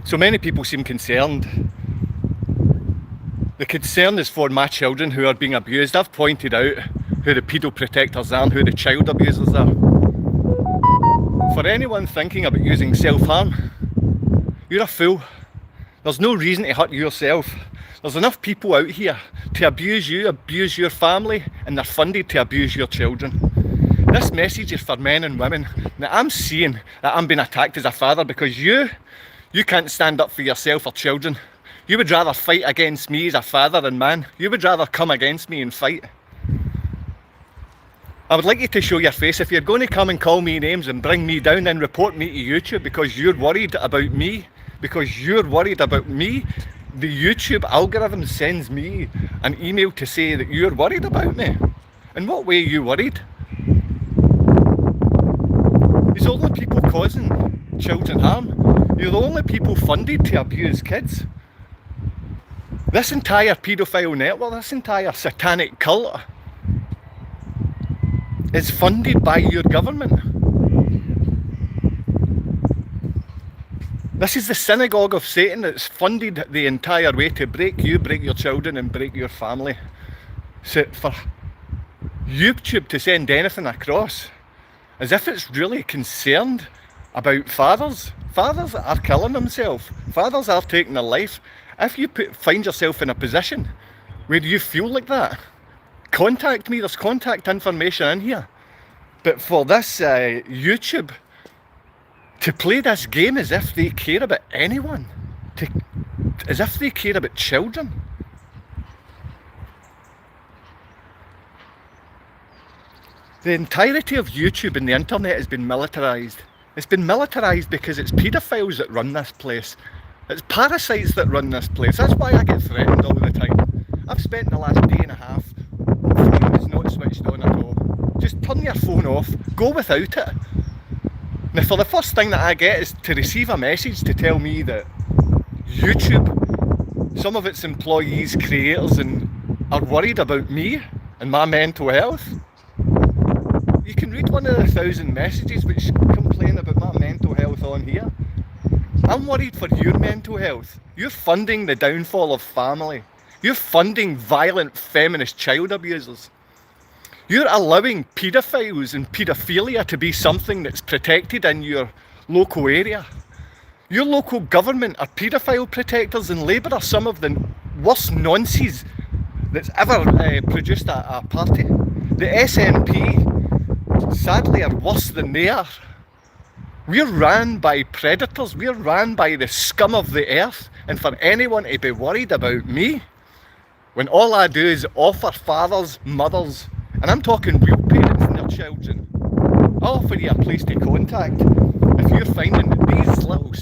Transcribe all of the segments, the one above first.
So many people seem concerned. The concern is for my children who are being abused. I've pointed out who the paedo protectors are and who the child abusers are. For anyone thinking about using self-harm, you're a fool. There's no reason to hurt yourself. There's enough people out here to abuse you, abuse your family, and they're funded to abuse your children. This message is for men and women. Now, I'm seeing that I'm being attacked as a father because you can't stand up for yourself or children. You would rather fight against me as a father and man. You would rather come against me and fight. I would like you to show your face. If you're going to come and call me names and bring me down, then report me to YouTube because you're worried about me. Because you're worried about me. The YouTube algorithm sends me an email to say that you're worried about me. In what way are you worried? You're the only people causing children harm. You're the only people funded to abuse kids. This entire paedophile network, this entire satanic cult is funded by your government. This is the synagogue of Satan that's funded the entire way to break you, break your children and break your family. So for YouTube to send anything across as if it's really concerned about fathers. Fathers are killing themselves. Fathers are taking their life. If you find yourself in a position where you feel like that, contact me. There's contact information in here. But for this YouTube to play this game as if they care about anyone, as if they care about children. The entirety of YouTube and the internet has been militarised. It's been militarised because it's paedophiles that run this place. It's parasites that run this place. That's why I get threatened all the time. I've spent the last day and a half, phone is not switched on at all. Just turn your phone off, go without it. Now for the first thing that I get is to receive a message to tell me that YouTube, some of its employees, creators are worried about me and my mental health. You can read one of the 1,000 messages which complain about my mental health on here. I'm worried for your mental health. You're funding the downfall of family. You're funding violent feminist child abusers. You're allowing paedophiles and paedophilia to be something that's protected in your local area. Your local government are paedophile protectors, and Labour are some of the worst nonces that's ever produced a party. The SNP, sadly, are worse than they are. We're ran by predators, we're ran by the scum of the earth, and for anyone to be worried about me, when all I do is offer fathers, mothers, and I'm talking real parents and their children, I'll offer you a place to contact if you're finding that these little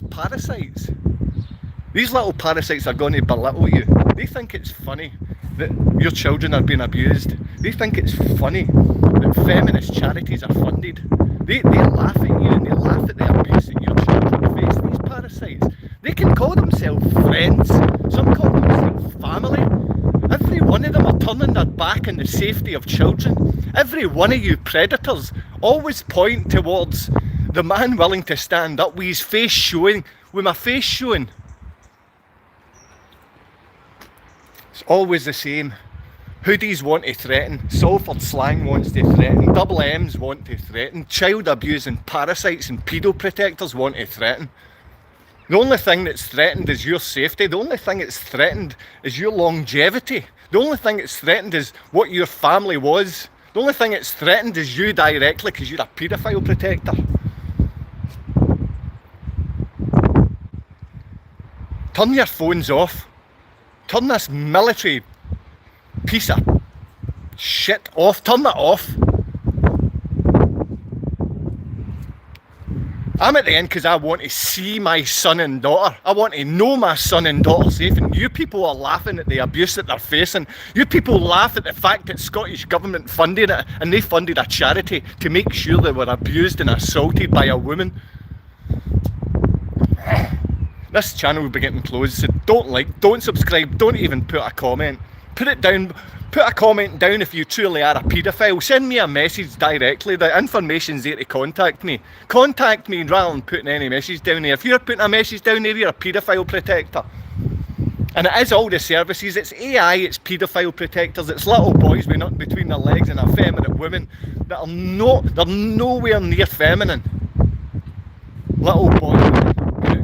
parasites are going to belittle you. They think it's funny that your children are being abused. They think it's funny that feminist charities are funded. They laugh at you and they laugh at the abuse that your children face. These parasites, they can call themselves friends, some call themselves family. Every one of them are turning their back on the safety of children. Every one of you predators always point towards the man willing to stand up with his face showing, with my face showing. It's always the same. Hoodies want to threaten, Salford slang wants to threaten, double M's want to threaten, child abusing parasites and paedo protectors want to threaten. The only thing that's threatened is your safety. The only thing that's threatened is your longevity. The only thing that's threatened is what your family was. The only thing that's threatened is you directly because you're a paedophile protector. Turn your phones off. Turn this military piece of shit off. Turn that off. I'm at the end because I want to see my son and daughter. I want to know my son and daughter safe, and you people are laughing at the abuse that they're facing. You people laugh at the fact that Scottish Government funded it, and they funded a charity to make sure they were abused and assaulted by a woman. This channel will be getting closed, so don't like, don't subscribe, don't even put a comment. Put it down Put a comment down if you truly are a paedophile. Send me a message directly. The information's there to contact me. Contact me rather than putting any message down there. If you're putting a message down there, you're a paedophile protector. And it is all the services. It's AI, it's paedophile protectors, it's little boys with nothing between their legs and effeminate women that are they're nowhere near feminine. Little boys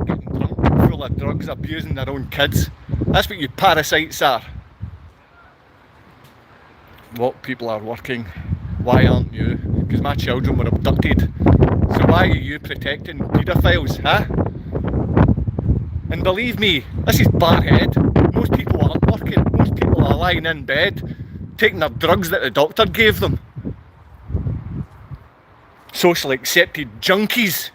getting drunk, full of drugs, abusing their own kids. That's what you parasites are. What people are working, why aren't you? Because my children were abducted. So why are you protecting paedophiles, huh? And believe me, this is barhead. Most people aren't working. Most people are lying in bed, taking their drugs that the doctor gave them. Socially accepted junkies.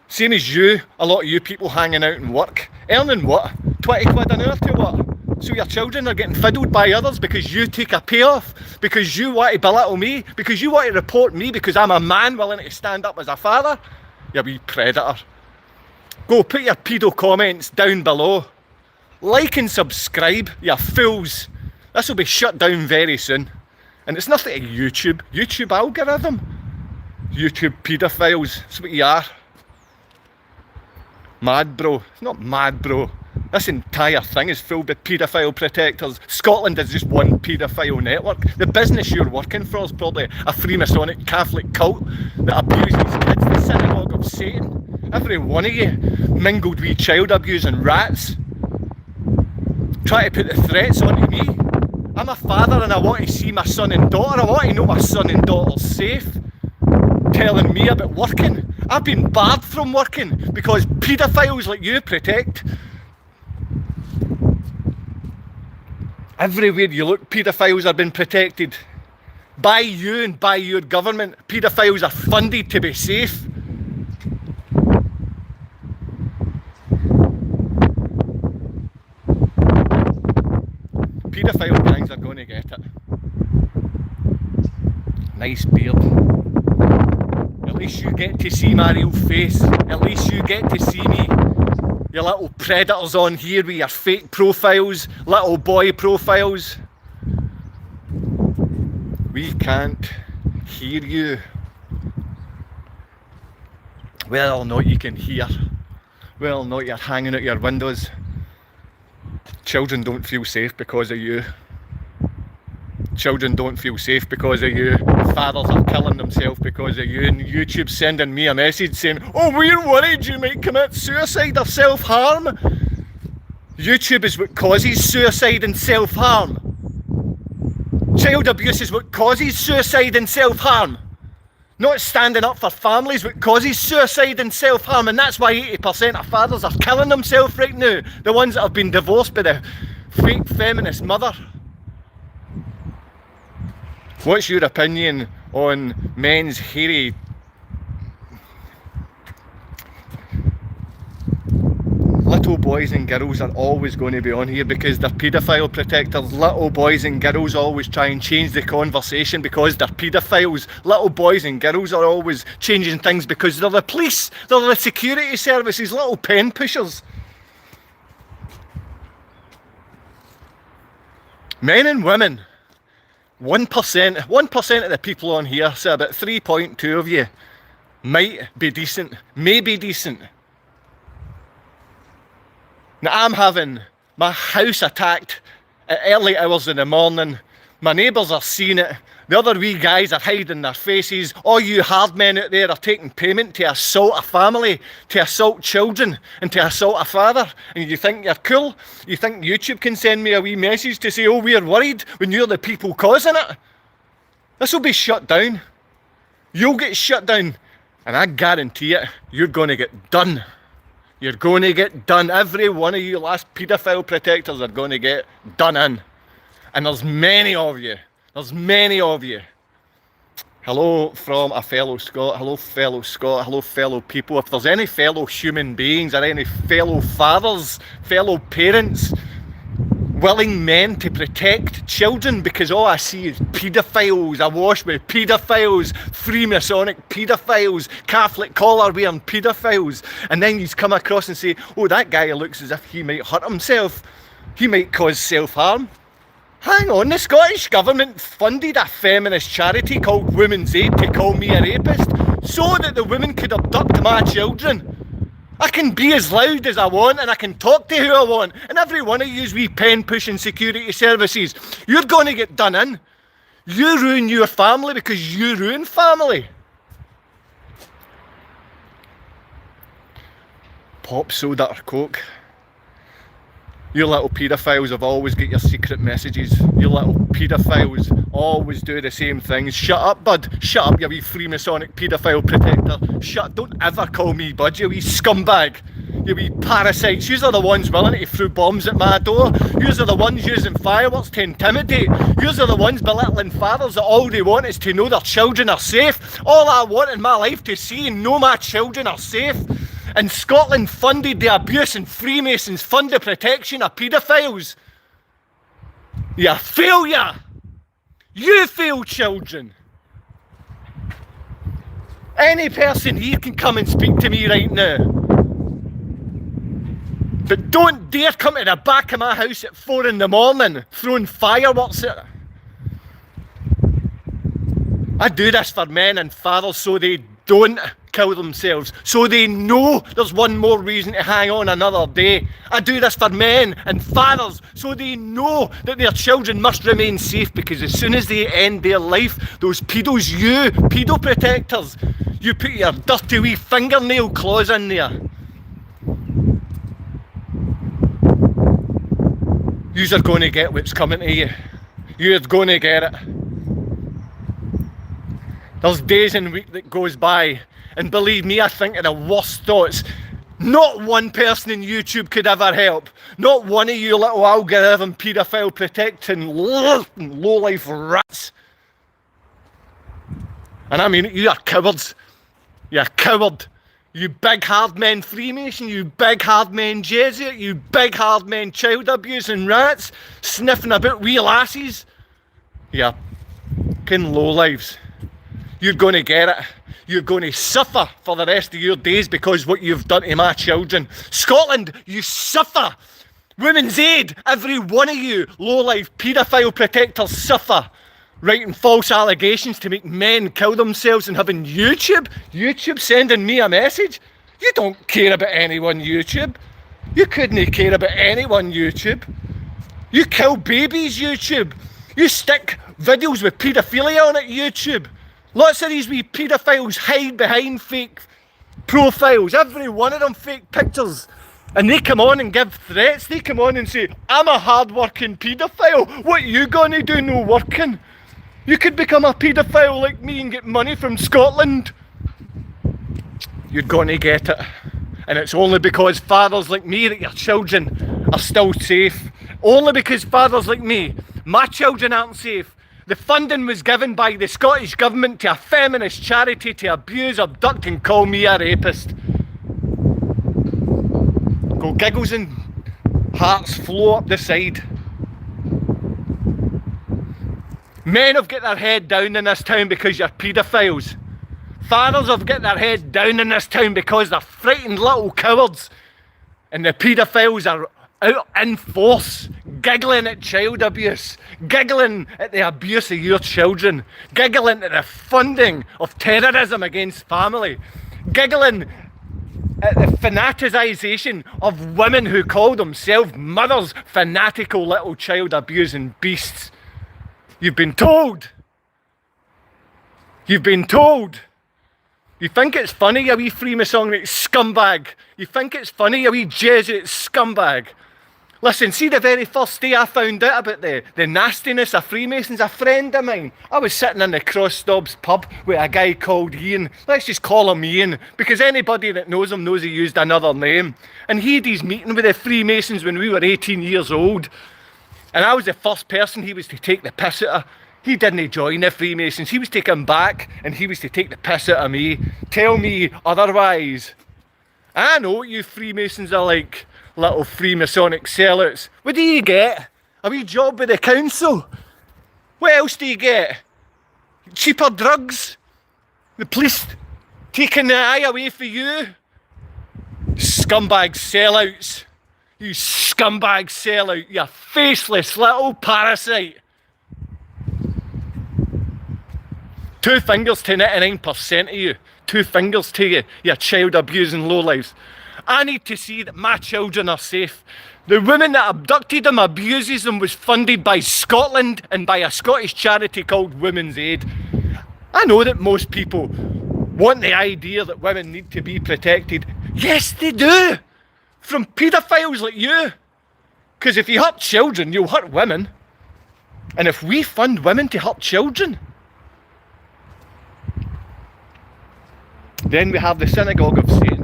Same as you, a lot of you people hanging out and work. Earning what? 20 quid an hour to what? So your children are getting fiddled by others because you take a payoff, because you want to belittle me, because you want to report me because I'm a man willing to stand up as a father? You wee predator. Go put your pedo comments down below. Like and subscribe, you fools. This will be shut down very soon. And it's nothing to YouTube. YouTube algorithm. YouTube paedophiles. That's what you are. Mad bro. It's not mad bro. This entire thing is filled with paedophile protectors. Scotland is just one paedophile network. The business you're working for is probably a Freemasonic Catholic cult that abuses kids, the synagogue of Satan. Every one of you mingled with child abusing rats. Try to put the threats onto me. I'm a father and I want to see my son and daughter. I want to know my son and daughter's safe. Telling me about working. I've been barred from working because paedophiles like you protect. Everywhere you look, paedophiles are being protected. By you and by your government. Paedophiles are funded to be safe. Paedophile gangs are going to get it. Nice beard. At least you get to see my real face. At least you get to see me. You little predators on here with your fake profiles, little boy profiles. We can't hear you. Whether or not you can hear, whether or not you're hanging out your windows, children don't feel safe because of you. Children don't feel safe because of you. Fathers are killing themselves because of you. And YouTube's sending me a message saying, oh, we're worried you might commit suicide or self-harm. YouTube is what causes suicide and self-harm. Child abuse is what causes suicide and self-harm. Not standing up for families what causes suicide and self-harm. And that's why 80% of fathers are killing themselves right now. The ones that have been divorced by the fake feminist mother. What's your opinion on men's hairy little boys and girls are always going to be on here because they're paedophile protectors. Little boys and girls always try and change the conversation because they're paedophiles. Little boys and girls are always changing things because they're the police, they're the security services, little pen pushers. Men and women. 1% of the people on here, so about 3.2 of you, might be decent, may be decent. Now I'm having my house attacked at early hours in the morning. My neighbours are seeing it. The other wee guys are hiding their faces. All you hard men out there are taking payment to assault a family, to assault children, and to assault a father. And you think you're cool? You think YouTube can send me a wee message to say, oh, we're worried, when you're the people causing it? This will be shut down. You'll get shut down. And I guarantee it, you're going to get done. You're going to get done. Every one of you last paedophile protectors are going to get done in. And there's many of you. There's many of you. Hello from a fellow Scot. Hello fellow Scot. Hello fellow people. If there's any fellow human beings or any fellow fathers, fellow parents, willing men to protect children, because all I see is paedophiles, awash with paedophiles, Freemasonic paedophiles, Catholic collar wearing paedophiles, and then you come across and say, oh, that guy looks as if he might hurt himself. He might cause self-harm. Hang on, the Scottish Government funded a feminist charity called Women's Aid to call me a rapist so that the women could abduct my children. I can be as loud as I want and I can talk to who I want, and every one of you wee pen-pushing security services, you're going to get done in. You ruin your family because you ruin family. Pop soda or coke. You little paedophiles have always got your secret messages. You little paedophiles always do the same things. Shut up, bud. Shut up, you wee Freemasonic paedophile protector. Shut. Don't ever call me bud, you wee scumbag. You wee parasites. Yous are the ones willing to throw bombs at my door. Yous are the ones using fireworks to intimidate. Yous are the ones belittling fathers that all they want is to know their children are safe. All I want in my life to see and know my children are safe. And Scotland funded the abuse and Freemasons fund the protection of paedophiles. You failure! You fail, children! Any person here can come and speak to me right now. But don't dare come to the back of my house at 4 in the morning throwing fireworks at it. I do this for men and fathers so they don't kill themselves, so they know there's one more reason to hang on another day. I do this for men and fathers so they know that their children must remain safe, because as soon as they end their life, those pedos, you pedo protectors, you put your dirty wee fingernail claws in there. Yous are going to get what's coming to you. You're going to get it. There's days and weeks that goes by, and believe me, I think of the worst thoughts. Not one person in YouTube could ever help. Not one of you little algorithm paedophile protecting low-life rats. And I mean, you are cowards. You're a coward. You big hard men Freemason, you big hard men Jesuit, you big hard men child abusing rats, sniffing about wee lasses. You're fucking lowlives. You're going to get it. You're going to suffer for the rest of your days because what you've done to my children. Scotland, you suffer. Women's Aid, every one of you low-life paedophile protectors suffer. Writing false allegations to make men kill themselves and having YouTube sending me a message. You don't care about anyone, YouTube. You couldn't care about anyone, YouTube. You kill babies, YouTube. You stick videos with paedophilia on it, YouTube. Lots of these wee paedophiles hide behind fake profiles, every one of them fake pictures. And they come on and give threats. They come on and say, I'm a hard-working paedophile. What are you gonna do no working? You could become a paedophile like me and get money from Scotland. You're gonna get it. And it's only because fathers like me that your children are still safe. Only because fathers like me, my children aren't safe. The funding was given by the Scottish Government to a feminist charity to abuse, abduct and call me a rapist. Go giggles and hearts flow up the side. Men have got their head down in this town because you're paedophiles. Fathers have got their head down in this town because they're frightened little cowards. And the paedophiles are out in force, giggling at child abuse, giggling at the abuse of your children, giggling at the funding of terrorism against family, giggling at the fanaticization of women who call themselves mothers, fanatical little child abusing beasts. You've been told. You've been told. You think it's funny, you wee Freemasonic scumbag. You think it's funny, you wee Jesuit scumbag. Listen, see the very first day I found out about the nastiness of Freemasons, a friend of mine, I was sitting in the Crossstobs pub with a guy called Ian. Let's just call him Ian, because anybody that knows him knows he used another name. And he had his meeting with the Freemasons when we were 18 years old. And I was the first person he was to take the piss out of. He didn't join the Freemasons. He was taken back and he was to take the piss out of me. Tell me otherwise. I know what you Freemasons are like. Little Freemasonic sellouts. What do you get? A wee job with the council? What else do you get? Cheaper drugs? The police taking the eye away for you? Scumbag sellouts. You scumbag sellout, you faceless little parasite. 2 fingers to 99% of you. 2 fingers to you, you child abusing lowlives. I need to see that my children are safe. The woman that abducted them, abuses them, was funded by Scotland and by a Scottish charity called Women's Aid. I know that most people want the idea that women need to be protected. Yes, they do. From paedophiles like you. Because if you hurt children, you'll hurt women. And if we fund women to hurt children, then we have the synagogue of Satan.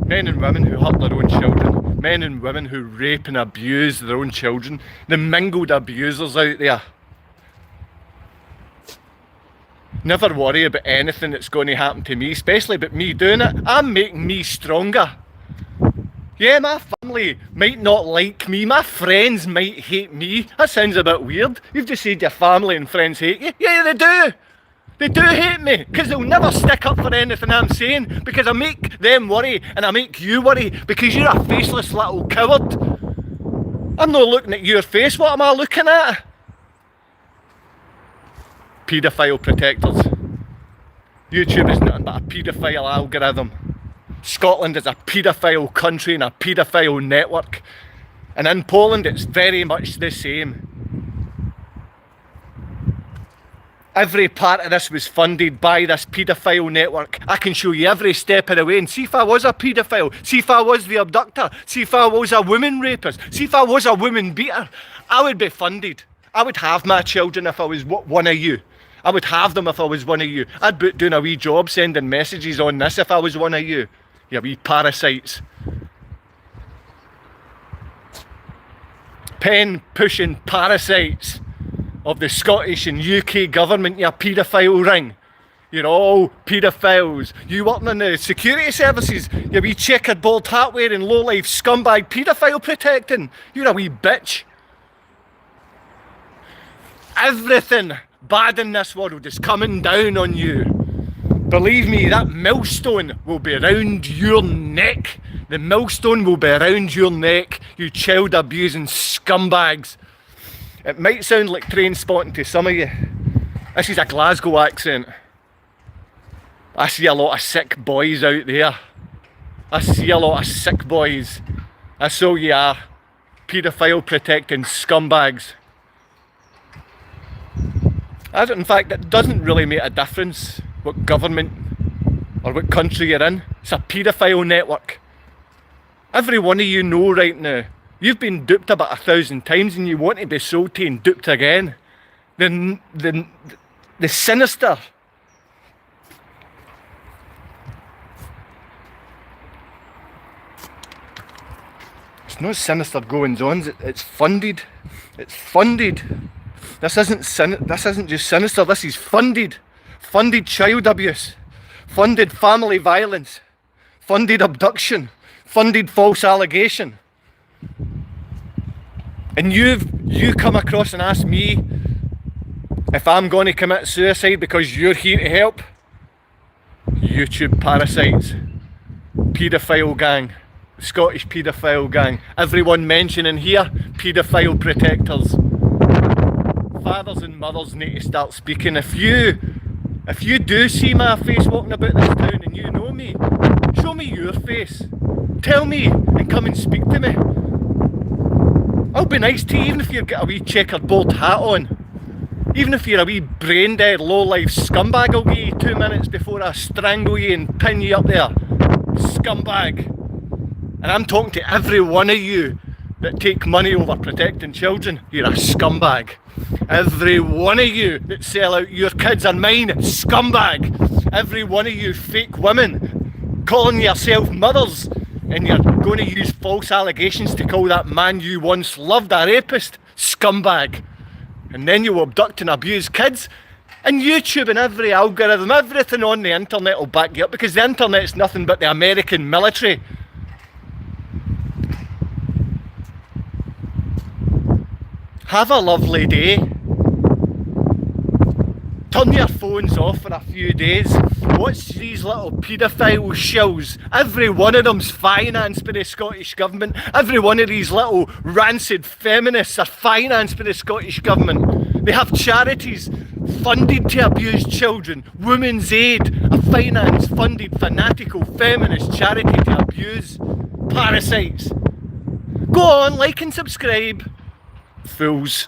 Men and women who hurt their own children. Men and women who rape and abuse their own children. The mingled abusers out there. Never worry about anything that's going to happen to me, especially about me doing it. I'm making me stronger. Yeah, my family might not like me. My friends might hate me. That sounds a bit weird. You've just said your family and friends hate you. Yeah, they do. They do hate me, because they'll never stick up for anything I'm saying, because I make them worry, and I make you worry, because you're a faceless little coward. I'm not looking at your face. What am I looking at? Paedophile protectors. YouTube is nothing but a paedophile algorithm. Scotland is a paedophile country and a paedophile network. And in Poland it's very much the same. Every part of this was funded by this paedophile network. I can show you every step of the way and see if I was a paedophile, see if I was the abductor, see if I was a woman rapist, see if I was a woman beater. I would be funded. I would have my children if I was one of you. I would have them if I was one of you. I'd be doing a wee job sending messages on this if I was one of you. You wee parasites. Pen pushing parasites of the Scottish and UK government, you paedophile ring. You're all paedophiles. You working in the security services, you wee checkered bald hat wearing low-life scumbag paedophile protecting. You're a wee bitch. Everything bad in this world is coming down on you. Believe me, that millstone will be around your neck. The millstone will be around your neck, you child abusing scumbags. It might sound like train spotting to some of you. This is a Glasgow accent. I see a lot of sick boys out there. I see a lot of sick boys. That's all you are. Paedophile protecting scumbags. In fact, it doesn't really make a difference what government or what country you're in. It's a paedophile network. Every one of you know right now, you've been duped about 1,000 times and you want to be sold to and duped again. The sinister, it's not sinister goings on, it's funded. It's funded. This isn't just sinister, this is funded. Funded child abuse, funded family violence, funded abduction, funded false allegation. And you come across and ask me if I'm going to commit suicide because you're here to help. YouTube parasites, paedophile gang, Scottish paedophile gang, everyone mentioning here, paedophile protectors. Fathers and mothers need to start speaking. If you do see my face walking about this town and you know me, show me your face. Tell me and come and speak to me. I'll be nice to you even if you've got a wee checkered bald hat on. Even if you're a wee brain dead low-life scumbag, I'll give you 2 minutes before I strangle you and pin you up there. Scumbag. And I'm talking to every one of you that take money over protecting children. You're a scumbag. Every one of you that sell out your kids are mine, scumbag. Every one of you fake women calling yourself mothers and you're going to use false allegations to call that man you once loved a rapist, scumbag. And then you abduct and abuse kids. And YouTube and every algorithm, everything on the internet will back you up, because the internet's nothing but the American military. Have a lovely day. Turn your phones off for a few days. Watch these little paedophile shills. Every one of them's financed by the Scottish Government. Every one of these little rancid feminists are financed by the Scottish Government. They have charities funded to abuse children. Women's Aid, a finance-funded, fanatical feminist charity to abuse parasites. Go on, like and subscribe. Fools.